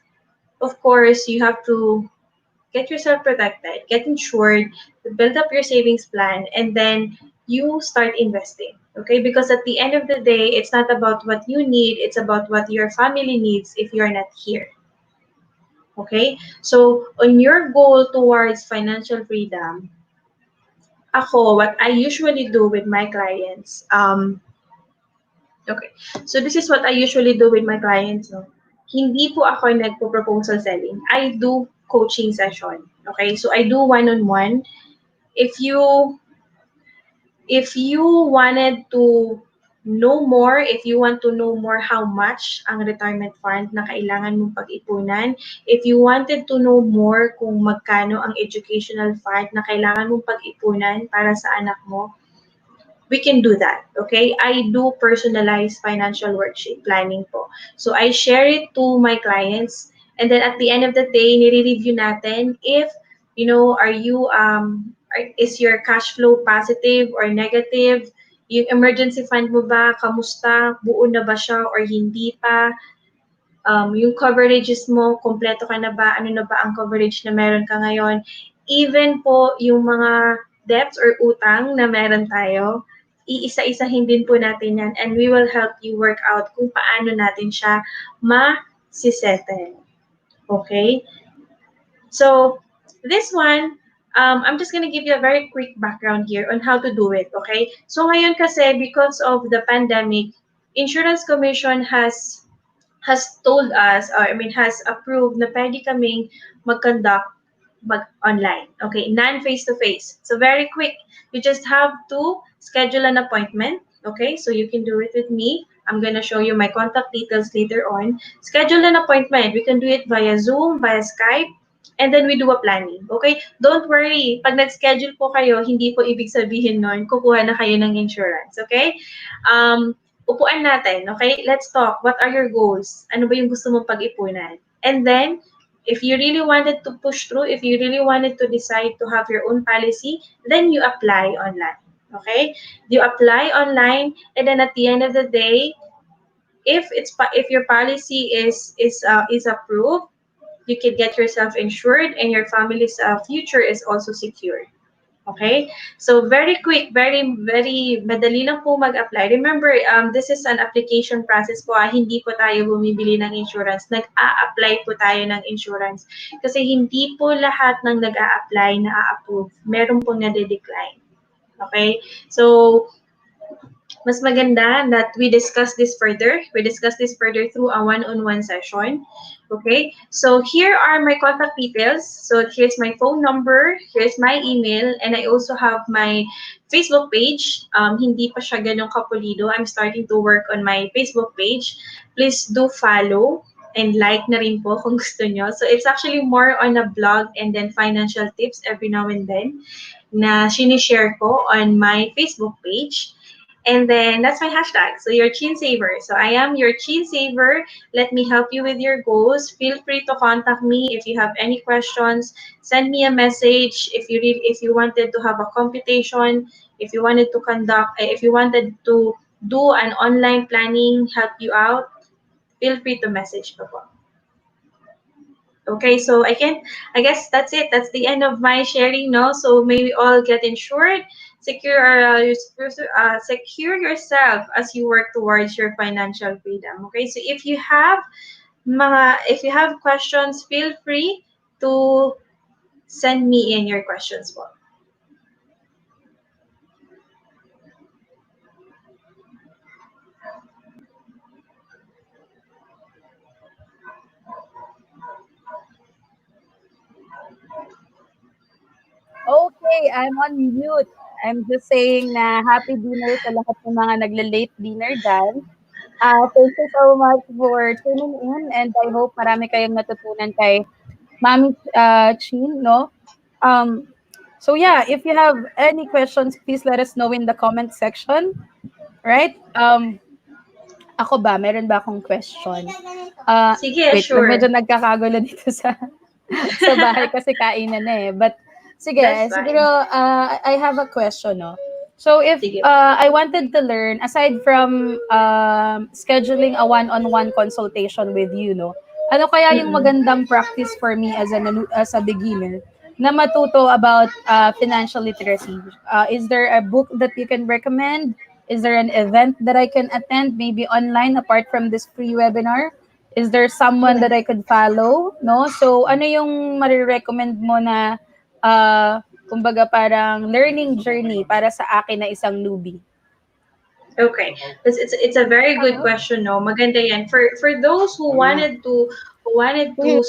of course, you have to get yourself protected, get insured, build up your savings plan, and then you start investing, okay? Because at the end of the day, it's not about what you need, it's about what your family needs if you're not here. Okay? So on your goal towards financial freedom, ako, what I usually do with my clients, okay, so this is what I usually do with my clients, no? Hindi po ako nagpo-proposal selling. I do coaching session, okay? So I do one-on-one. If you wanted to know more, if you want to know more how much ang retirement fund na kailangan mong pag-ipunan, if you wanted to know more kung magkano ang educational fund na kailangan mong pag-ipunan para sa anak mo, we can do that, okay? I do personalized financial worksheet planning po. So I share it to my clients, and then at the end of the day, nire-review natin if, you know, is your cash flow positive or negative? Yung emergency fund mo ba, kamusta? Buo na ba siya or hindi pa? Yung coverages mo, kompleto ka na ba? Ano na ba ang coverage na meron ka ngayon? Even po yung mga debts or utang na meron tayo, iisa-isahin din po natin yan, and we will help you work out kung paano natin siya ma-settle. Okay? So, this one, I'm just gonna give you a very quick background here on how to do it, okay? So ngayon kasi, because of the pandemic, Insurance Commission has told us, or has approved na pwede kaming mag-conduct online, okay? Non-face-to-face. So very quick, you just have to schedule an appointment, okay? So you can do it with me. I'm gonna show you my contact details later on. Schedule an appointment. We can do it via Zoom, via Skype, and then we do a planning, okay? Don't worry, pag nag-schedule po kayo, hindi po ibig sabihin nun, kukuha na kayo ng insurance, okay? Upuan natin, okay? Let's talk. What are your goals? Ano ba yung gusto mong pag-ipunan? And then, if you really wanted to push through, if you really wanted to decide to have your own policy, then you apply online, okay? You apply online, and then at the end of the day, if your policy is approved, you can get yourself insured, and your family's future is also secured. Okay? So very quick, very madali lang po mag-apply. Remember, this is an application process po. Hindi po tayo bumibili ng insurance. Nag-a-apply po tayo ng insurance. Kasi hindi po lahat ng nag-a-apply na a-approve. Meron po na-decline. Okay? So, mas maganda that we discuss this further. We discuss this further through a one-on-one session. Okay, so here are my contact details. So here's my phone number, here's my email, and I also have my Facebook page. Hindi pa siya ganun kapulido. I'm starting to work on my Facebook page. Please do follow and like na rin po kung gusto nyo. So it's actually more on a blog and then financial tips every now and then na sinishare ko on my Facebook page. And then that's my hashtag. So your chin saver. So I am your chin saver. Let me help you with your goals. Feel free to contact me if you have any questions. Send me a message if you wanted to have a computation, if you wanted to if you wanted to do an online planning, help you out. Feel free to message me po. Okay, so I guess that's it. That's the end of my sharing, no? So may we all get insured, secure yourself as you work towards your financial freedom. Okay, so if you have questions, feel free to send me in your questions po. Okay, I'm on mute. I'm just saying na happy dinner sa lahat ng mga nagle-late dinner dyan. Thank you so much for tuning in and I hope marami kayong natutunan kay Mami Chin, no? Um, so yeah, if you have any questions, please let us know in the comment section, right? Ako ba, meron ba akong question? Sige, Wait, sure. medyo nagkakagulo dito sa sa bahay kasi kainan na eh. But sige, That's fine. siguro I have a question, no? So if Sige. I wanted to learn, aside from scheduling a one-on-one consultation with you, no? Ano kaya yung magandang practice for me as a beginner na matuto about financial literacy? Is there a book that you can recommend? Is there an event that I can attend, maybe online, apart from this free webinar? Is there someone that I could follow? No? So, ano yung marirecommend mo na, kumbaga parang learning journey para sa akin na isang newbie? Okay, it's a very good question, no? Maganda yan. For those who wanted to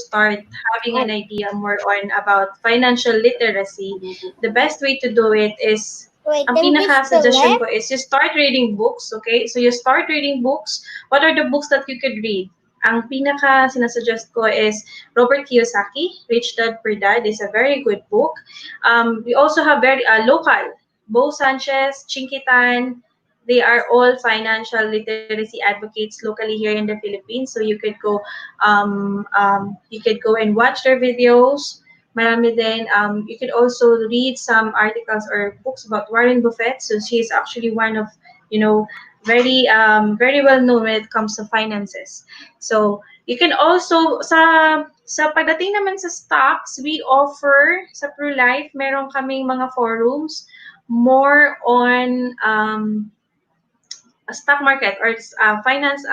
start having an idea more on about financial literacy, the best way to do it is ang pinaka-suggestion ko is you start reading books, okay? So you start reading books. What are the books that you could read? Ang pinaka-sinasuggest ko is Robert Kiyosaki, Rich Dad Poor Dad is a very good book. We also have very local, Bo Sanchez, Chinkitan, they are all financial literacy advocates locally here in the Philippines. So you could go and watch their videos. Marami din. You could also read some articles or books about Warren Buffett. So she's actually one of, very well known when it comes to finances. So you can also sa pagdating naman sa stocks, we offer sa Pru Life, meron kaming mga forums more on a stock market or finance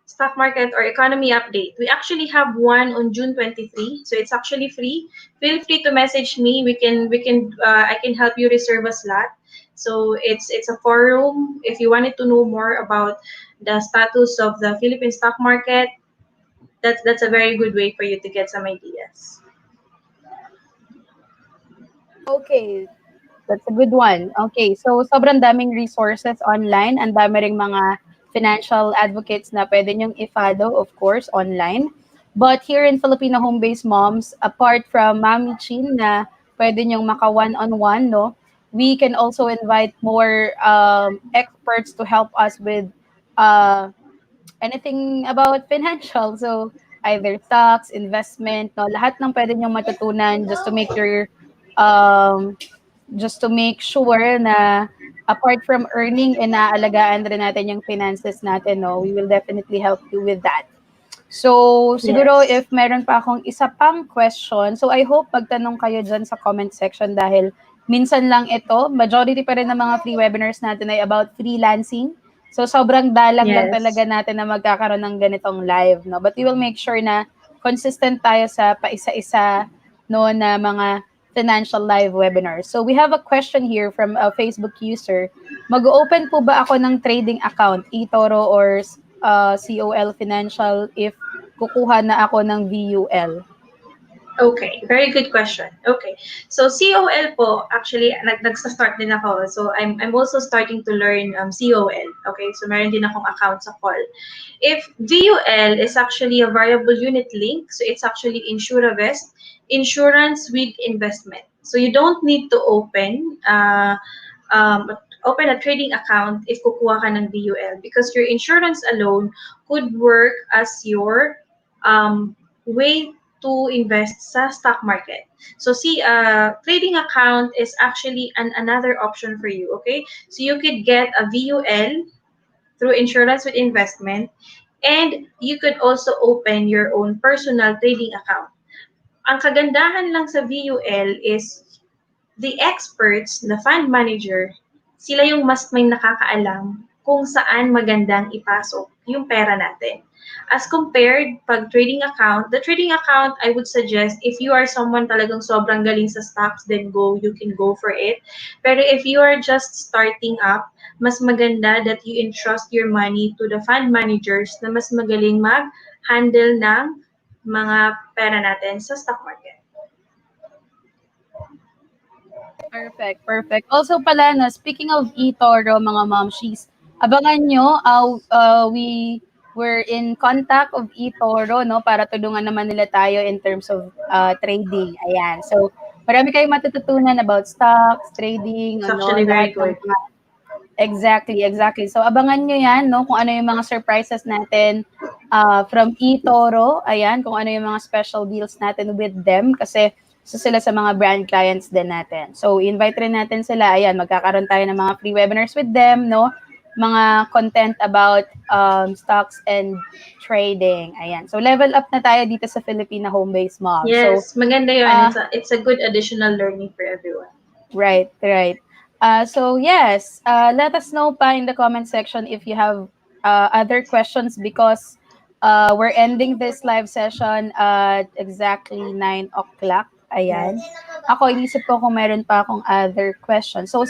stock market or economy update. We actually have one on June 23, so it's actually free. Feel free to message me. I can help you reserve a slot. So it's a forum. If you wanted to know more about the status of the Philippine stock market, that's a very good way for you to get some ideas. Okay, that's a good one. Okay, so sobrang daming resources online, ang dami ring mga financial advocates na pwede nyong i-follow, of course, online. But here in Filipino home-based moms, apart from Mami Chin na pwede nyong maka one-on-one, no, we can also invite more experts to help us with anything about financial. So either stocks, investment, no, lahat ng pwede nyong matutunan just to make sure na apart from earning, inaalagaan rin natin yung finances natin, no? We will definitely help you with that. So, siguro if meron pa akong isa pang question, so I hope magtanong kayo dyan sa comment section dahil minsan lang ito, majority pa rin ng mga free webinars natin ay about freelancing. So, sobrang dalang lang talaga natin na magkakaroon ng ganitong live, no? But we will make sure na consistent tayo sa paisa-isa, no, na mga financial live webinar. So we have a question here from a Facebook user. mag-open po ba ako ng trading account, eToro or COL Financial if kukuha na ako ng VUL? Okay, very good question. Okay. So COL po, actually nagsa-start din ako. So I'm also starting to learn COL. Okay? So meron din akong account sa call. If VUL is actually a variable unit link, so it's actually InsureVest, insurance with investment. So you don't need to um, open a trading account if kukuha ka ng VUL because your insurance alone could work as your way to invest sa stock market. So see, trading account is actually another option for you, okay? So you could get a VUL through insurance with investment and you could also open your own personal trading account. Ang kagandahan lang sa VUL is the experts, the fund manager, sila yung mas may nakakaalam kung saan magandang ipasok yung pera natin. As compared, pag trading account, the trading account, I would suggest, if you are someone talagang sobrang galing sa stocks, then you can go for it. Pero if you are just starting up, mas maganda that you entrust your money to the fund managers na mas magaling mag-handle ng mga pera natin sa stock market. Perfect, perfect. Also pala, no, speaking of eToro, mga momshies, abangan nyo, we were in contact of eToro, no, para tulungan naman nila tayo in terms of trading. Ayan. So, marami kayong matututunan about stocks, trading, It's ano, actually very lahat ng good. mga. Exactly, exactly. So, abangan nyo yan, no, kung ano yung mga surprises natin from eToro. Ayan, kung ano yung mga special deals natin with them. Kasi, so sila sa mga brand clients din natin. So, invite rin natin sila. Ayan, magkakaroon tayo ng mga free webinars with them, no? Mga content about stocks and trading. Ayan. So, level up na tayo dito sa Filipina home-based mom. Yes, So, maganda yun. uh, It's a good additional learning for everyone. right, right. So yes, let us know pa in the comment section if you have other questions because we're ending this live session at exactly 9 o'clock. Ayan. Ako, inisip ko kung meron pa akong other questions. So,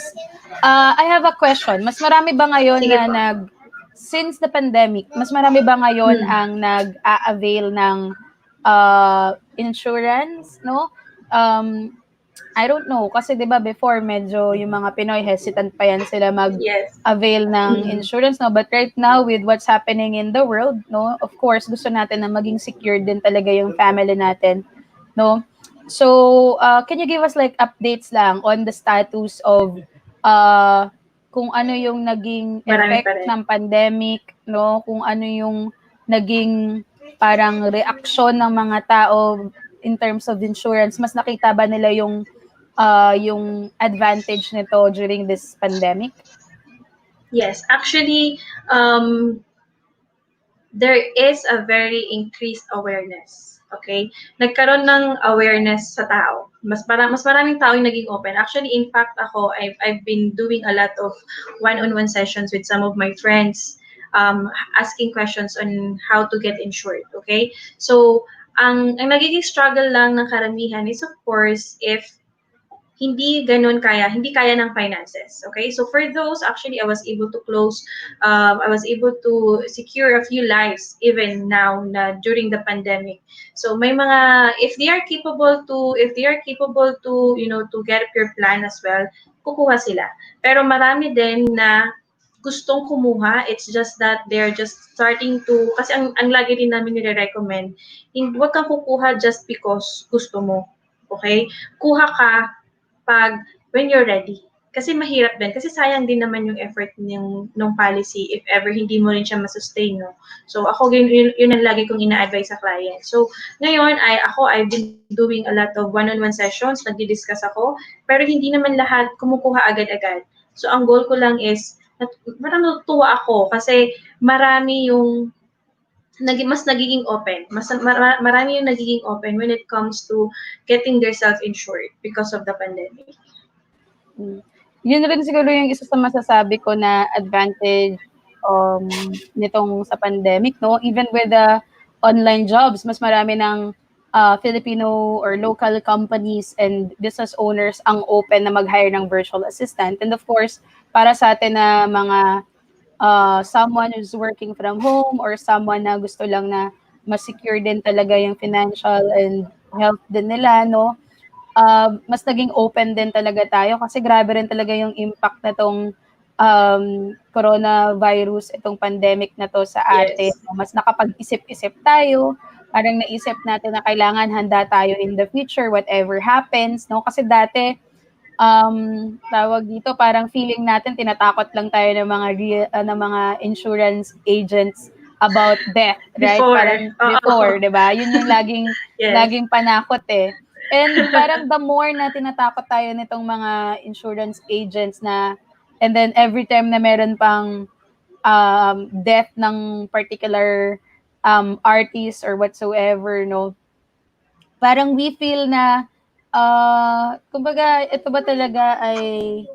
I have a question. Mas marami ba ngayon Sige na po. since the pandemic, mas marami ba ngayon Hmm. ang nag-a-avail ng insurance, no? I don't know, kasi 'di ba before medyo yung mga Pinoy hesitant pa yan sila Yes. mag-avail ng Mm. insurance, no? But right now with what's happening in the world, no? Of course, gusto natin na maging secure din talaga yung family natin, no? So, can you give us like updates lang on the status of kung ano yung naging Marami effect pa rin. ng pandemic, no? Kung ano yung naging parang reaksyon ng mga tao in terms of insurance, mas nakita ba nila yung advantage nito during this pandemic? Yes, actually, there is a very increased awareness. Okay? Nagkaroon ng awareness sa tao. Mas maraming tao yung naging open. Actually, in fact, I've been doing a lot of one-on-one sessions with some of my friends, asking questions on how to get insured. Okay? So, ang nagiging struggle lang ng karamihan is, of course, if hindi kaya ng finances. Okay? So for those, actually, I was able to I was able to secure a few lives even now na during the pandemic. So may mga, if they are capable to, to get up your plan as well, kukuha sila. Pero marami din na gustong kumuha, it's just that they're just starting to, kasi ang lagi din namin nire-recommend, huwag kang kukuha just because gusto mo. Okay? Kuha ka when you're ready. Kasi mahirap din. Kasi sayang din naman yung effort nung policy if ever hindi mo rin siya masustain, no? So, ako, yun ang lagi kong ina-advise sa client. So, ngayon, I've been doing a lot of one-on-one sessions, nagdi-discuss ako, pero hindi naman lahat kumukuha agad-agad. So, ang goal ko lang is, parang natutuwa ako kasi marami yung mas nagiging open. Marami yung nagiging open when it comes to getting their self-insured because of the pandemic. Yun rin siguro yung isa sa masasabi ko na advantage nitong sa pandemic, no? Even with the online jobs, mas marami ng Filipino or local companies and business owners ang open na mag-hire ng virtual assistant. And of course, para sa atin na mga someone who's working from home or someone na gusto lang na ma-secure din talaga yung financial and health din nila, no? Mas naging open din talaga tayo kasi grabe rin talaga yung impact na tong coronavirus, itong pandemic na to sa atin. Yes. Mas nakapag-isip-isip tayo, parang naisip natin na kailangan handa tayo in the future, whatever happens, no? Kasi dati, tawag dito, parang feeling natin tinatakot lang tayo ng mga ng mga insurance agents about death, right? Before. Parang Oo. before, 'di ba? Yun yung Yes. laging panakot eh. And parang the more na tinatakot tayo nitong mga insurance agents na, and then every time na meron pang death ng particular artist or whatsoever, no, parang we feel na, kumbaga, ito ba talaga ay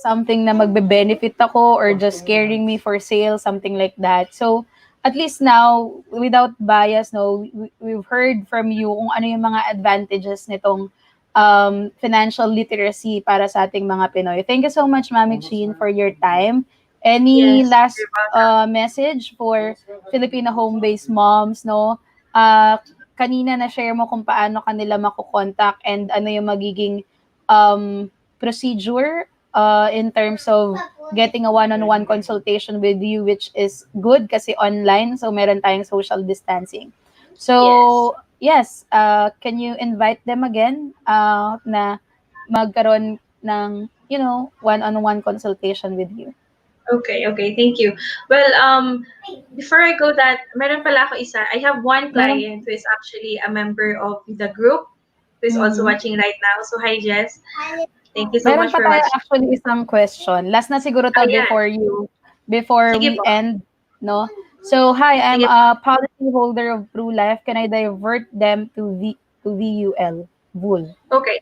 something na magbe-benefit ako or just scaring me for sale, something like that. So, at least now, without bias, no, we've heard from you kung ano yung mga advantages nitong financial literacy para sa ating mga Pinoy. Thank you so much, Mami Chin, for your time. Any Yes. last You're welcome. message for Filipino home-based moms, no? Uh, Kanina na-share mo kung paano kanila mako-contact and ano yung magiging procedure in terms of getting a one-on-one consultation with you, which is good kasi online, so meron tayong social distancing. Yes. So, yes, can you invite them again na magkaroon ng, one-on-one consultation with you? Okay, okay. Thank you. Well, before I go that, meron pala ako isa. I have one Meron, client who is actually a member of the group who is also mhm. watching right now. So, hi, Jess. Thank you so Meron much pa for tayo watching. actually isang question. Last na siguro to Ayan. before Sige we po. end, no? So, hi, I'm Sige po. a policy holder of Pru Life. Can I divert them to VUL? VUL. Okay.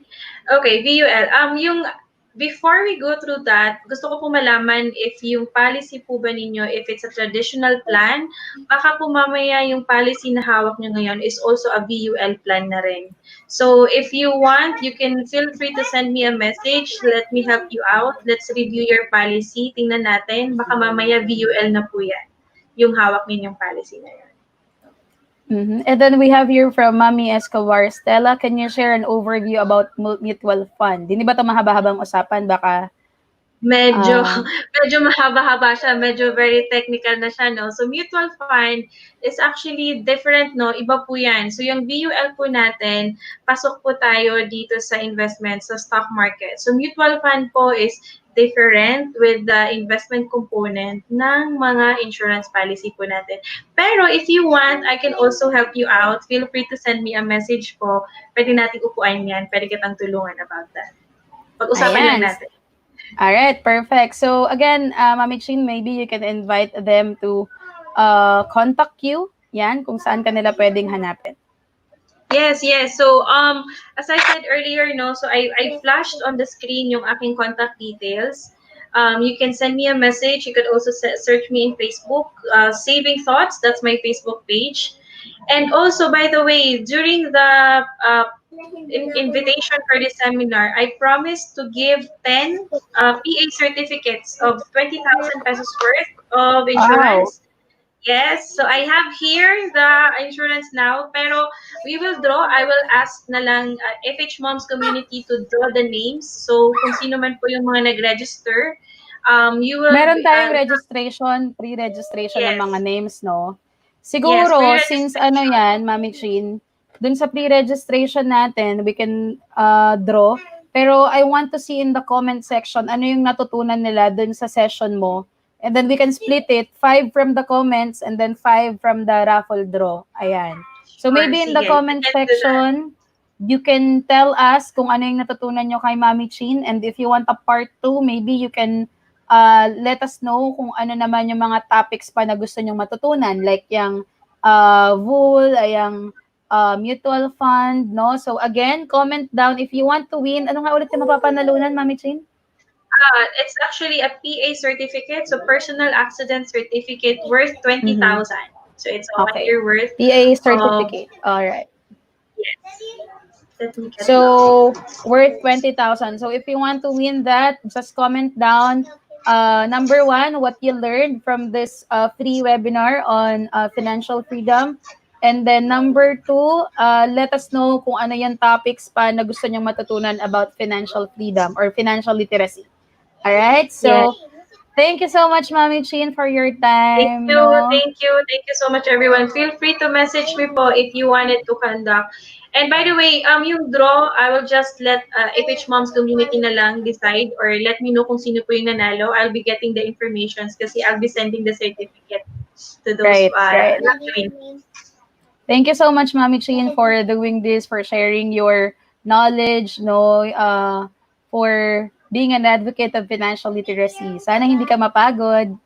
Okay, VUL. Yung before we go through that, gusto ko po malaman if yung policy po ba ninyo, if it's a traditional plan, baka po mamaya yung policy na hawak nyo ngayon is also a VUL plan na rin. So if you want, you can feel free to send me a message. Let me help you out. Let's review your policy. Tingnan natin. Baka mamaya VUL na po yan. Yung hawak ninyong policy na yan. Mm-hmm. And then we have here from Mami Escobar. Stella, can you share an overview about mutual fund? Hindi ba ito mahaba-habang usapan? Baka, Medyo uh, medyo mahaba-haba siya, medyo very technical na siya, no? So, mutual fund is actually different, no? Iba po yan. So, yung VUL po natin, pasok po tayo dito sa investment sa stock market. So, mutual fund po is different with the investment component ng mga insurance policy po natin. Pero if you want, I can also help you out. Feel free to send me a message po. Pwede nating upuan yan. Pwede kitang tulungan about that. Pag-usapan lang ayan. natin. All right, perfect. So again, Mami Chin, maybe you can invite them to contact you. Yan, kung saan kanila pwedeng hanapin. Yes, yes. So, as I said earlier, no, so I flashed on the screen yung aking contact details. You can send me a message. You could also search me in Facebook. Saving Thoughts, that's my Facebook page. And also, by the way, during the invitation for this seminar, I promised to give 10 PA certificates of 20,000 pesos worth of Wow. insurance. Yes, so I have here the insurance now, pero we will draw. I will ask na lang FH Moms community to draw the names. So kung sino man po yung mga nag-register, you will Meron tayong registration, pre-registration ng mga yes, names, no? yes, Siguro, since ano pre-registration. yan, Mami Chin, dun sa pre-registration natin, we can draw. Pero I want to see in the comment section ano yung natutunan nila dun sa session mo. And then we can split it, 5 from the comments and then 5 from the raffle draw. Ayan. So Or maybe in the sige, we comment can do that. section, you can tell us kung ano yung natutunan nyo kay Mami Chin. And if you want a part 2, maybe you can let us know kung ano naman yung mga topics pa na gusto nyong matutunan. Like yung VUL, yung mutual fund, no? So again, comment down if you want to win. Ano nga ulit yung mapapanalunan, Mami Chin? It's actually a PA certificate, so personal accident certificate worth 20,000. So it's a Okay. 1 year worth PA of certificate. All right. yes. Let me get So, worth 20,000. So, if you want to win that, just comment down number one, what you learned from this free webinar on financial freedom. And then number two, let us know kung ano yung topics pa na gusto nyong matutunan about financial freedom or financial literacy. All right? Yes. So, thank you so much, Mami Chin, for your Thank time. you, No? thank you so much, everyone. Feel free to message me po if you wanted to conduct. And by the way, yung draw, I will just let FH Moms Community na lang decide or let me know kung sino po yung nanalo. I'll be getting the informations kasi I'll be sending the certificate to those Right, right. lucky. Thank you so much, Mami Chin, for doing this, for sharing your knowledge, no, for being an advocate of financial literacy. Sana hindi ka mapagod.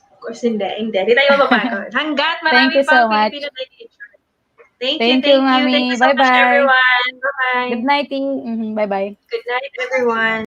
Of course, hindi. Hindi tayo mapapagod. Hanggat Thank marami you so pang much. Filipino nag-enjoy. Thank you, Thank you, thank you. Thank Mami. you so much, Bye-bye. everyone. Bye-bye. Good night. Bye-bye. Good night, everyone.